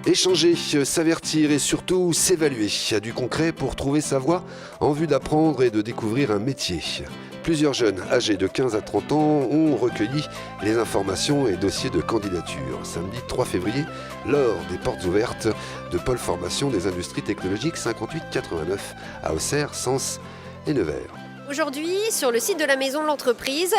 Échanger, s'avertir et surtout s'évaluer. Du concret pour trouver sa voie en vue d'apprendre et de découvrir un métier. Plusieurs jeunes âgés de 15 à 30 ans ont recueilli les informations et dossiers de candidature. Samedi 3 février, lors des portes ouvertes de Pôle Formation des Industries Technologiques 5889 à Auxerre, Sens et Nevers. Aujourd'hui, sur le site de la Maison de l'Entreprise,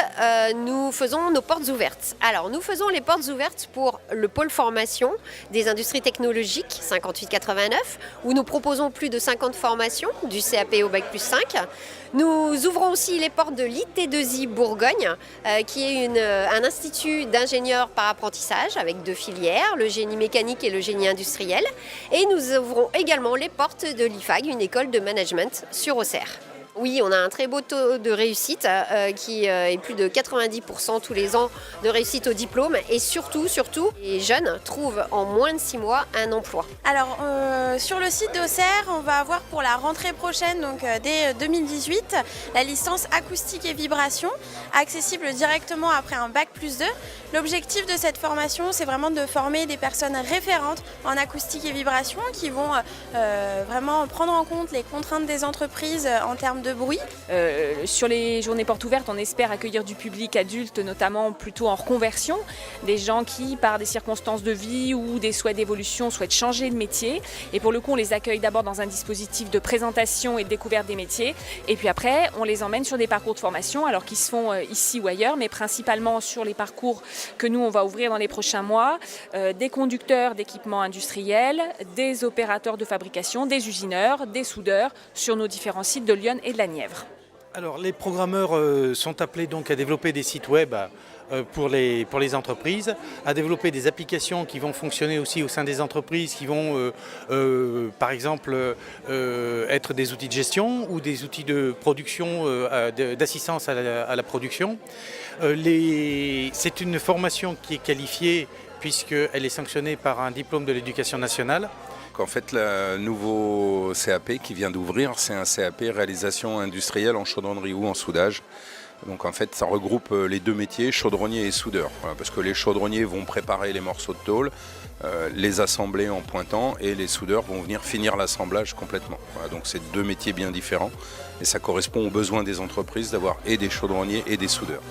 nous faisons nos portes ouvertes. Alors, nous faisons les portes ouvertes pour le pôle formation des industries technologiques 5889, où nous proposons plus de 50 formations, du CAP au Bac+5. Nous ouvrons aussi les portes de l'IT2I Bourgogne, qui est un institut d'ingénieurs par apprentissage avec 2 filières, le génie mécanique et le génie industriel. Et nous ouvrons également les portes de l'IFAG, une école de management sur Auxerre. Oui, on a un très beau taux de réussite qui est plus de 90% tous les ans de réussite au diplôme. Et surtout, les jeunes trouvent en moins de 6 mois un emploi. Alors, sur le site d'Auxerre, on va avoir pour la rentrée prochaine, donc dès 2018, la licence acoustique et vibration, accessible directement après un Bac+2. L'objectif de cette formation, c'est vraiment de former des personnes référentes en acoustique et vibration qui vont vraiment prendre en compte les contraintes des entreprises en termes de bruit. Sur les journées portes ouvertes, on espère accueillir du public adulte, notamment plutôt en reconversion, des gens qui, par des circonstances de vie ou des souhaits d'évolution, souhaitent changer de métier. Et pour le coup, on les accueille d'abord dans un dispositif de présentation et de découverte des métiers. Et puis après, on les emmène sur des parcours de formation, alors qui se font ici ou ailleurs, mais principalement sur les parcours que nous, on va ouvrir dans les prochains mois, des conducteurs d'équipements industriels, des opérateurs de fabrication, des usineurs, des soudeurs, sur nos différents sites de Lyon et de la Nièvre. Alors, les programmeurs sont appelés donc à développer des sites web pour les entreprises, à développer des applications qui vont fonctionner aussi au sein des entreprises, qui vont par exemple être des outils de gestion ou des outils de production, d'assistance à la production. C'est une formation qui est qualifiée puisqu'elle est sanctionnée par un diplôme de l'éducation nationale. En fait, le nouveau CAP qui vient d'ouvrir, c'est un CAP réalisation industrielle en chaudronnerie ou en soudage. Donc en fait, ça regroupe les 2 métiers, chaudronnier et soudeur. Voilà, parce que les chaudronniers vont préparer les morceaux de tôle, les assembler en pointant, et les soudeurs vont venir finir l'assemblage complètement. Voilà, donc c'est 2 métiers bien différents et ça correspond aux besoins des entreprises d'avoir et des chaudronniers et des soudeurs.